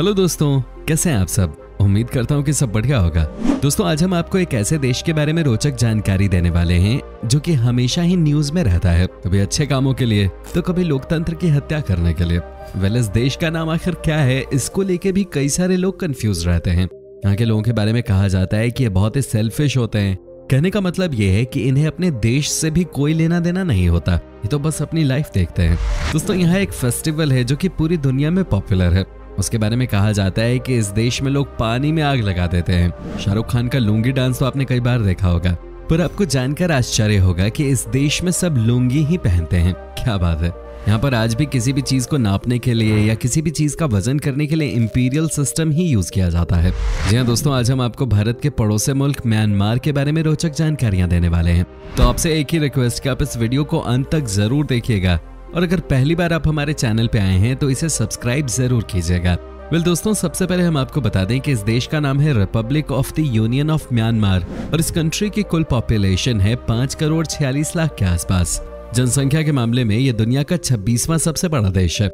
Hello दोस्तों, कैसे हैं आप सब। उम्मीद करता हूँ कि सब बढ़िया होगा। दोस्तों, आज हम आपको एक ऐसे देश के बारे में रोचक जानकारी देने वाले हैं जो कि हमेशा ही न्यूज में रहता है, कभी अच्छे कामों के लिए तो कभी लोकतंत्र की हत्या करने के लिए। इस देश का नाम आखिर क्या है, इसको लेके भी कई सारे लोग कंफ्यूज रहते हैं। यहाँ के लोगों के बारे में कहा जाता है कि ये बहुत ही सेल्फिश होते हैं। कहने का मतलब ये है कि इन्हें अपने देश से भी कोई लेना देना नहीं होता, ये तो बस अपनी लाइफ देखते हैं। दोस्तों, यहाँ एक फेस्टिवल है जो कि पूरी दुनिया में पॉपुलर है। उसके बारे में कहा जाता है कि इस देश में लोग पानी में आग लगा देते हैं। शाहरुख खान का लुंगी डांस तो आपने कई बार देखा होगा, पर आपको जानकर आश्चर्य होगा कि इस देश में सब लुंगी ही पहनते हैं। क्या बात है। यहाँ पर आज भी किसी भी चीज को नापने के लिए या किसी भी चीज का वजन करने के लिए इंपीरियल सिस्टम ही यूज किया जाता है। जी हाँ दोस्तों, आज हम आपको भारत के पड़ोसी मुल्क म्यांमार के बारे में रोचक जानकारियां देने वाले हैं। तो आपसे एक ही रिक्वेस्ट कि आप इस वीडियो को अंत तक जरूर देखिएगा, और अगर पहली बार आप हमारे चैनल पे आए हैं तो इसे सब्सक्राइब जरूर कीजिएगा। दोस्तों, सबसे पहले हम आपको बता दें कि इस देश का नाम है Republic of the union of Myanmar और इस कंट्री की कुल पॉपुलेशन है 5 करोड़ 46 लाख के आसपास। जनसंख्या के मामले में यह दुनिया का 26वां सबसे बड़ा देश है।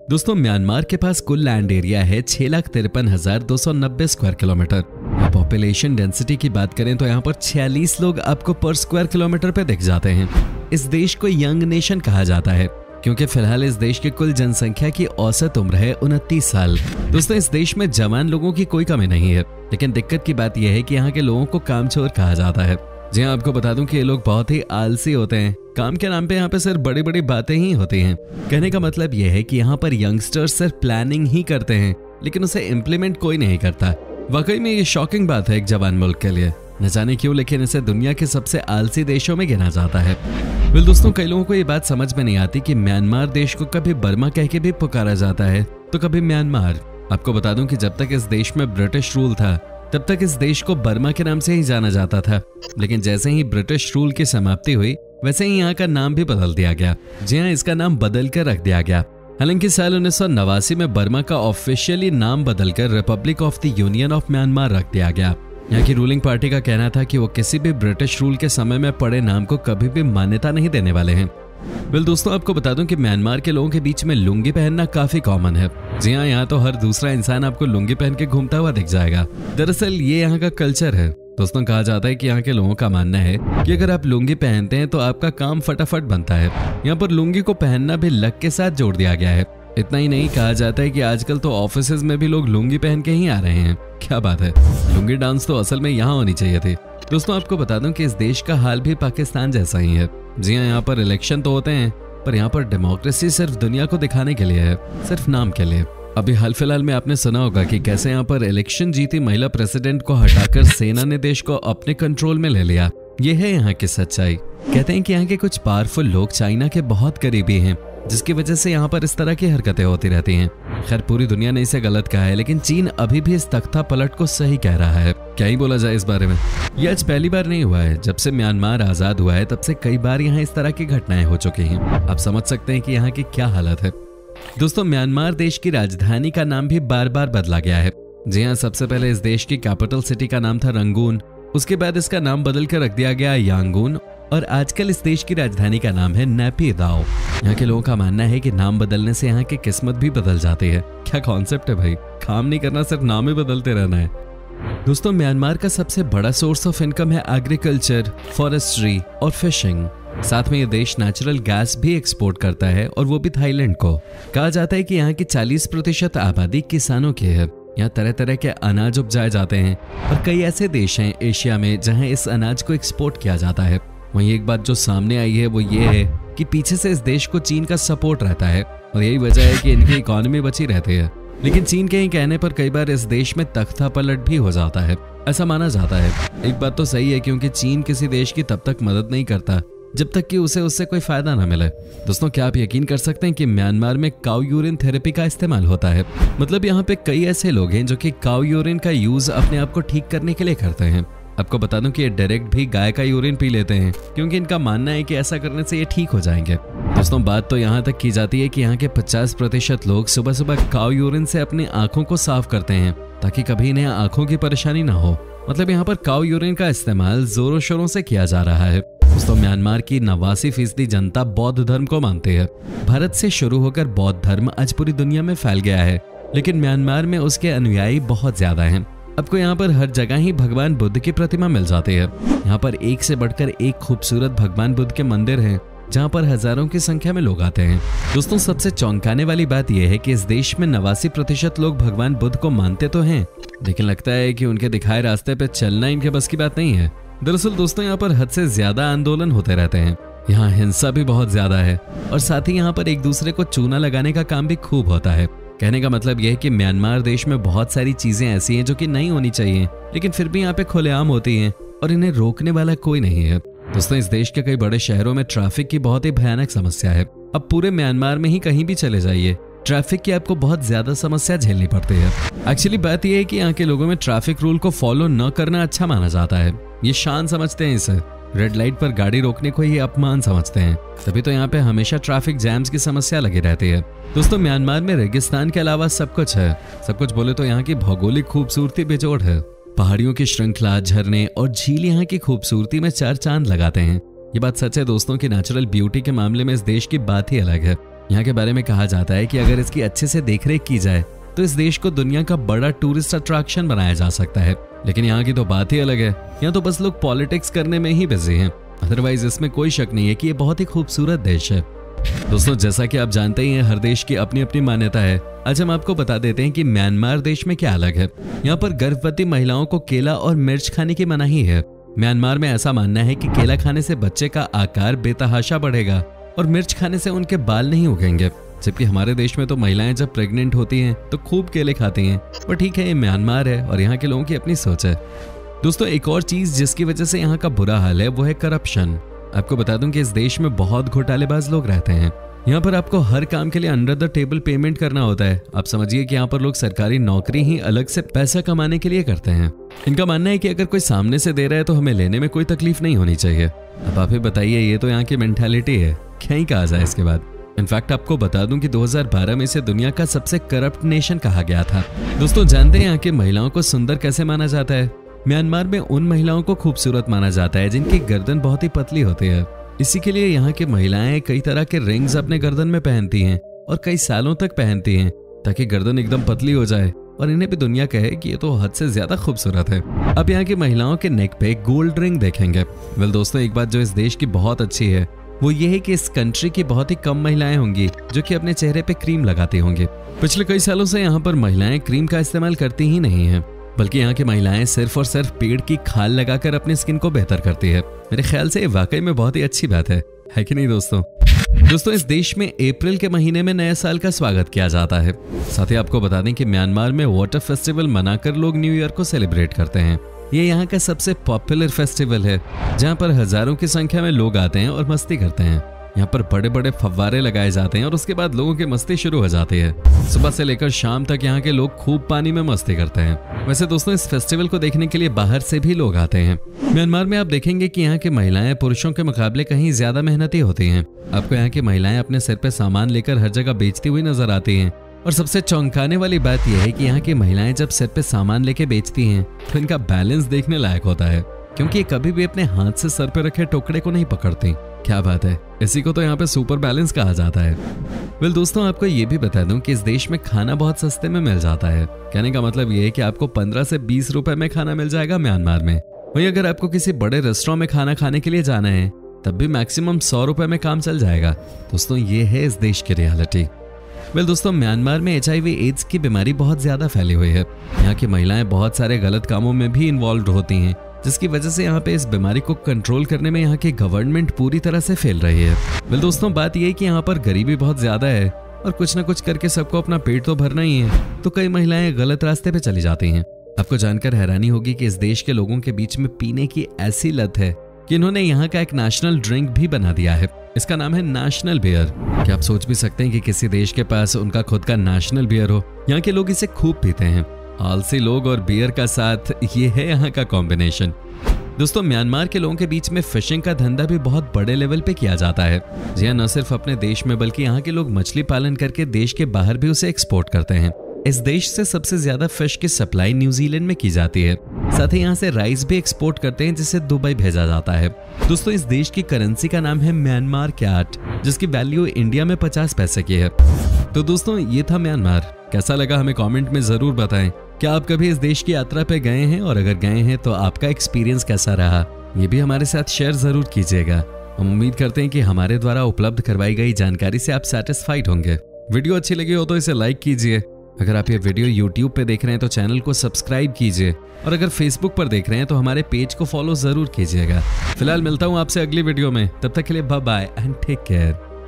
दोस्तों, म्यांमार के पास कुल लैंड एरिया है 6,53,290 स्क्वायर किलोमीटर। पॉपुलेशन डेंसिटी की बात करें तो यहाँ पर 46 लोग आपको पर स्क्वायर किलोमीटर पे दिख जाते हैं। इस देश को यंग नेशन कहा जाता है क्योंकि फिलहाल इस देश की कुल जनसंख्या की औसत उम्र है 29 साल। दोस्तों, इस देश में जवान लोगों की कोई कमी नहीं है, लेकिन दिक्कत की बात यह है कि यहाँ के लोगों को कामचोर कहा जाता है। जी हाँ, आपको बता दूं कि ये लोग बहुत ही आलसी होते हैं। काम के नाम पे यहाँ पे सिर्फ बड़ी बड़ी बातें ही होती हैं। कहने का मतलब यह है कि यहाँ पर यंगस्टर्स सिर्फ प्लानिंग ही करते हैं, लेकिन उसे इम्प्लीमेंट कोई नहीं करता। वाकई में ये शॉकिंग बात है एक जवान मुल्क के लिए। न जाने क्यों, लेकिन इसे दुनिया के सबसे आलसी देशों में गिना जाता है। दोस्तों, कई लोगों को ये बात समझ में नहीं आती कि म्यांमार देश को कभी बर्मा कह के भी पुकारा जाता है तो कभी म्यांमार। आपको बता दूं कि जब तक इस देश में ब्रिटिश रूल था तब तक इस देश को बर्मा के नाम से ही जाना जाता था, लेकिन जैसे ही ब्रिटिश रूल की समाप्ति हुई वैसे ही यहाँ का नाम भी बदल दिया गया। जी हाँ, इसका नाम बदल कर रख दिया गया। हालांकि साल 1989 में बर्मा का ऑफिशियली नाम बदलकर Republic of the union of Myanmar रख दिया गया। यहाँ की रूलिंग पार्टी का कहना था कि वो किसी भी ब्रिटिश रूल के समय में पड़े नाम को कभी भी मान्यता नहीं देने वाले हैं। दोस्तों, आपको बता दूं कि म्यांमार के लोगों के बीच में लुंगी पहनना काफी कॉमन है। जी हाँ, यहाँ तो हर दूसरा इंसान आपको लुंगी पहन के घूमता हुआ दिख जाएगा। दरअसल ये यहाँ का कल्चर है। दोस्तों, कहा जाता है कि यहाँ के लोगों का मानना है कि अगर आप लुंगी पहनते हैं तो आपका काम फटाफट बनता है। यहाँ पर लुंगी को पहनना भी लक के साथ जोड़ दिया गया है। इतना ही नहीं, कहा जाता है कि आजकल तो ऑफिसेज में भी लोग लुंगी पहन के ही आ रहे हैं। क्या बात है। लुंगी डांस तो असल में यहाँ होनी चाहिए थी। दोस्तों, आपको बता दूं कि इस देश का हाल भी पाकिस्तान जैसा ही है। जी हाँ, यहाँ पर इलेक्शन तो होते हैं, पर यहाँ पर डेमोक्रेसी सिर्फ दुनिया को दिखाने के लिए है, सिर्फ नाम के लिए। अभी हाल फिलहाल में आपने सुना होगा कि कैसे यहाँ पर इलेक्शन जीती महिला प्रेसिडेंट को हटाकर सेना ने देश को अपने कंट्रोल में ले लिया। ये है यहाँ की सच्चाई। कहते हैं कि यहाँ के कुछ पावरफुल लोग चाइना के बहुत करीबी हैं, जिसकी वजह से यहाँ पर इस तरह की हरकतें होती रहती हैं। खैर, पूरी दुनिया ने इसे गलत कहा है, लेकिन चीन अभी भी इस तख्ता पलट को सही कह रहा है। क्या ही बोला जाए इस बारे में। यह आज पहली बार नहीं हुआ है। जब से म्यांमार आजाद हुआ है तब से कई बार यहाँ इस तरह की घटनाएं हो चुकी हैं। आप समझ सकते हैं कि यहाँ की क्या हालत है। दोस्तों, म्यांमार देश की राजधानी का नाम भी बार बार बदला गया है। जी हाँ, सबसे पहले इस देश की कैपिटल सिटी का नाम था रंगून, उसके बाद इसका नाम बदल कर रख दिया गया यांगून, और आजकल इस देश की राजधानी का नाम है नेपिदाओ। यहाँ के लोगों का मानना है कि नाम बदलने से यहाँ की किस्मत भी बदल जाती है। क्या कॉन्सेप्ट है भाई, काम नहीं करना, सिर्फ नाम ही बदलते रहना है। दोस्तों, म्यांमार का सबसे बड़ा सोर्स ऑफ इनकम है एग्रीकल्चर, फॉरेस्ट्री और फिशिंग। साथ में ये देश नेचुरल गैस भी एक्सपोर्ट करता है, और वो भी थाईलैंड को। कहा जाता है कि यहाँ की 40% आबादी किसानों की है। यहाँ तरह तरह के अनाज उपजाए जाते हैं, और कई ऐसे देश हैं एशिया में जहाँ इस अनाज को एक्सपोर्ट किया जाता है। वहीं एक बात जो सामने आई है वो ये है कि पीछे से इस देश को चीन का सपोर्ट रहता है, और यही वजह है कि इनकी इकोनॉमी बची रहती है। लेकिन चीन के ही कहने पर कई बार इस देश में तख्ता पलट भी हो जाता है, ऐसा माना जाता है। एक बात तो सही है, क्योंकि चीन किसी देश की तब तक मदद नहीं करता जब तक कि उसे उससे कोई फायदा ना मिले। दोस्तों, क्या आप यकीन कर सकते हैं कि म्यांमार में काऊ यूरिन थेरेपी का इस्तेमाल होता है। मतलब यहाँ पे कई ऐसे लोग हैं जो कि काऊ यूरिन का यूज अपने आप को ठीक करने के लिए करते हैं। आपको बता दूं कि ये डायरेक्ट भी गाय का यूरिन पी लेते हैं, क्योंकि इनका मानना है कि ऐसा करने से ये ठीक हो जाएंगे। दोस्तों, बात तो यहाँ तक की जाती है कि यहाँ के 50% लोग सुबह सुबह काऊ यूरिन से अपनी आंखों को साफ करते हैं, ताकि कभी इन्हें आंखों की परेशानी ना हो। मतलब यहाँ पर काऊ यूरिन का इस्तेमाल जोरों शोरों से किया जा रहा है। दोस्तों, म्यांमार की 89% जनता बौद्ध धर्म को मानती है। भारत से शुरू होकर बौद्ध धर्म आज पूरी दुनिया में फैल गया है। लेकिन म्यांमार में उसके अनुयायी बहुत ज्यादा हैं। आपको यहाँ पर हर जगह ही भगवान बुद्ध की प्रतिमा मिल जाती है। यहाँ पर एक से बढ़कर एक खूबसूरत भगवान बुद्ध के मंदिर हैं, जहाँ पर हजारों की संख्या में लोग आते हैं। दोस्तों, सबसे चौंकाने वाली बात यह है कि इस देश में 89% लोग भगवान बुद्ध को मानते तो हैं, लेकिन लगता है कि उनके दिखाए रास्ते पे चलना इनके बस की बात नहीं है। दरअसल दोस्तों, यहाँ पर हद से ज्यादा आंदोलन होते रहते हैं। यहाँ हिंसा भी बहुत ज्यादा है और साथ ही यहाँ पर एक दूसरे को चूना लगाने का काम भी खूब होता है। कहने का मतलब यह है कि म्यांमार देश में बहुत सारी चीजें ऐसी हैं जो कि नहीं होनी चाहिए, लेकिन फिर भी यहाँ पे खुलेआम होती हैं और इन्हें रोकने वाला कोई नहीं है। दोस्तों, इस देश के कई बड़े शहरों में ट्रैफिक की बहुत ही भयानक समस्या है। अब पूरे म्यांमार में ही कहीं भी चले जाइए, ट्रैफिक की आपको बहुत ज्यादा समस्या झेलनी पड़ती है। एक्चुअली बात यह है कि यहाँ के लोगों में ट्रैफिक रूल को फॉलो न करना अच्छा माना जाता है। ये शान समझते हैं इसे। रेड लाइट पर गाड़ी रोकने को ही अपमान समझते हैं। तभी तो यहाँ पे हमेशा ट्रैफिक जैम्स की समस्या लगी रहती है। दोस्तों, म्यांमार में रेगिस्तान के अलावा सब कुछ है। सब कुछ बोले तो यहाँ की भौगोलिक खूबसूरती बेजोड़ है। पहाड़ियों की श्रृंखला, झरने और झील यहाँ की खूबसूरती में 4 चांद लगाते हैं। ये बात सच है दोस्तों कि नेचुरल ब्यूटी के मामले में इस देश की बात ही अलग है। यहाँ के बारे में कहा जाता है कि अगर इसकी अच्छे से देखरेख की जाए तो इस देश को दुनिया का बड़ा टूरिस्ट अट्रैक्शन बनाया जा सकता है। लेकिन यहाँ की तो बात ही अलग है। यहाँ तो बस लोग पॉलिटिक्स करने में ही बिजी हैं। अदरवाइज इसमें कोई शक नहीं है कि ये बहुत ही खूबसूरत देश है। दोस्तों, जैसा कि आप जानते ही हैं, हर देश की अपनी अपनी मान्यता है। आज हम आपको बता देते हैं कि म्यांमार देश में क्या अलग है। यहाँ पर गर्भवती महिलाओं को केला और मिर्च खाने की मनाही है। म्यांमार में ऐसा मानना है कि केला खाने से बच्चे का आकार बेतहाशा बढ़ेगा और मिर्च खाने से उनके बाल नहीं उगेंगे। जबकि हमारे देश में तो महिलाएं जब प्रेग्नेंट होती हैं तो खूब केले खाती हैं। पर ठीक है, ये म्यांमार है और यहाँ के लोगों की अपनी सोच है। दोस्तों, एक और चीज जिसकी वजह से यहाँ का बुरा हाल है वो है करप्शन। आपको बता दूं कि इस देश में बहुत घोटालेबाज लोग रहते हैं। यहाँ पर आपको हर काम के लिए अंडर द टेबल पेमेंट करना होता है। आप समझिए कि यहाँ पर लोग सरकारी नौकरी ही अलग से पैसा कमाने के लिए करते हैं। इनका मानना है कि अगर कोई सामने से दे रहा है तो हमें लेने में कोई तकलीफ नहीं होनी चाहिए। अब आप ही बताइए, ये तो यहाँ की मेंटालिटी है, क्या ही कहा जाए इसके बाद। इनफैक्ट आपको बता दूं कि 2012 में इसे दुनिया का सबसे करप्ट नेशन कहा गया था। दोस्तों, जानते हैं यहाँ की महिलाओं को सुंदर कैसे माना जाता है? म्यांमार में उन महिलाओं को खूबसूरत माना जाता है जिनकी गर्दन बहुत ही पतली होती है। इसी के लिए यहाँ की महिलाएं कई तरह के रिंग्स अपने गर्दन में पहनती हैं और कई सालों तक पहनती हैं ताकि गर्दन एकदम पतली हो जाए और इन्हें भी दुनिया कहे कि ये तो हद से ज्यादा खूबसूरत है। अब यहाँ की महिलाओं के नेक पे गोल्ड रिंग देखेंगे। वेल दोस्तों, एक बात जो इस देश की बहुत अच्छी है वो ये है कि इस कंट्री की बहुत ही कम महिलाएं होंगी जो कि अपने चेहरे पे क्रीम लगाती होंगी। पिछले कई सालों से यहाँ पर महिलाएं क्रीम का इस्तेमाल करती ही नहीं हैं, बल्कि यहाँ की महिलाएं सिर्फ और सिर्फ पेड़ की खाल लगाकर अपनी स्किन को बेहतर करती है। मेरे ख्याल से ये वाकई में बहुत ही अच्छी बात है कि नहीं दोस्तों? दोस्तों, इस देश में अप्रैल के महीने में नए साल का स्वागत किया जाता है। साथ ही आपको बता दें कि म्यांमार में वाटर फेस्टिवल मनाकर लोग न्यू ईयर को सेलिब्रेट करते हैं। ये यहाँ का सबसे पॉपुलर फेस्टिवल है जहाँ पर हजारों की संख्या में लोग आते हैं और मस्ती करते हैं। यहाँ पर बड़े बड़े फव्वारे लगाए जाते हैं और उसके बाद लोगों की मस्ती शुरू हो जाती है। सुबह से लेकर शाम तक यहाँ के लोग खूब पानी में मस्ती करते हैं। वैसे दोस्तों, इस फेस्टिवल को देखने के लिए बाहर से भी लोग आते हैं। म्यांमार में आप देखेंगे कि यहाँ की महिलाएं पुरुषों के मुकाबले कहीं ज्यादा मेहनती होती हैं। आपको यहाँ की महिलाएं अपने सिर पे सामान लेकर हर जगह बेचती हुई नजर आती हैं। और सबसे चौंकाने वाली बात यह है कि यहाँ की महिलाएं जब सिर पे सामान लेके बेचती हैं तो इनका बैलेंस देखने लायक होता है, क्योंकि ये कभी भी अपने हाथ से सर पे रखे टुकड़े को नहीं पकड़ती। क्या बात है, इसी को तो यहाँ पे सुपर बैलेंस कहा जाता है। वेल दोस्तों, आपको ये भी बता दूं कि इस देश में खाना बहुत सस्ते में मिल जाता है। कहने का मतलब ये है कि आपको 15 से 20 रुपए में खाना मिल जाएगा म्यांमार में। वहीं अगर आपको किसी बड़े रेस्टोरेंट में खाना खाने के लिए जाना है तब भी मैक्सिमम 100 रुपए में काम चल जाएगा। दोस्तों, ये है इस देश की रियलिटी। वेल दोस्तों, म्यांमार में HIV एड्स की बीमारी बहुत ज्यादा फैली हुई है। यहाँ की महिलाएं बहुत सारे गलत कामों में भी इन्वॉल्व होती हैं, जिसकी वजह से यहाँ पे इस बीमारी को कंट्रोल करने में यहाँ की गवर्नमेंट पूरी तरह से फेल रही है। वेल दोस्तों, बात यह है कि यहाँ पर गरीबी बहुत ज्यादा है और कुछ न कुछ करके सबको अपना पेट तो भरना ही है, तो कई महिलाएं गलत रास्ते पे चली जाती हैं। आपको जानकर हैरानी होगी कि इस देश के लोगों के बीच में पीने की ऐसी लत है कि इन्होंने यहाँ का एक नेशनल ड्रिंक भी बना दिया है। इसका नाम है नेशनल बियर। क्या आप सोच भी सकते हैं कि किसी देश के पास उनका खुद का नेशनल बियर हो? यहाँ के लोग इसे खूब पीते हैं। आलसी लोग और बियर का साथ, ये है यहाँ का कॉम्बिनेशन। दोस्तों, म्यांमार के लोगों के बीच में फिशिंग का धंधा भी बहुत बड़े लेवल पे किया जाता है। जी हाँ, न सिर्फ अपने देश में बल्कि यहाँ के लोग मछली पालन करके देश के बाहर भी उसे एक्सपोर्ट करते हैं। इस देश से सबसे ज्यादा फिश की सप्लाई न्यूजीलैंड में की जाती है। साथ ही यहाँ से राइस भी एक्सपोर्ट करते हैं जिसे दुबई भेजा जाता है। दोस्तों, इस देश की करेंसी का नाम है म्यांमार क्याट, जिसकी वैल्यू इंडिया में 50 पैसे की है। तो दोस्तों, ये था म्यांमार। कैसा लगा हमें कमेंट में जरूर बताएं। क्या आप कभी इस देश की यात्रा पे गए हैं, और अगर गए हैं तो आपका एक्सपीरियंस कैसा रहा, ये भी हमारे साथ शेयर जरूर कीजिएगा। हम उम्मीद करते हैं कि हमारे द्वारा उपलब्ध करवाई गई जानकारी से आप सेटिस्फाइड होंगे। वीडियो अच्छी लगी हो तो इसे लाइक कीजिए। अगर आप ये वीडियो YouTube पे देख रहे हैं तो चैनल को सब्सक्राइब कीजिए, और अगर Facebook पर देख रहे हैं तो हमारे पेज को फॉलो जरूर कीजिएगा। फिलहाल मिलता हूँ आपसे अगली वीडियो में, तब तक के लिए bye bye and take care.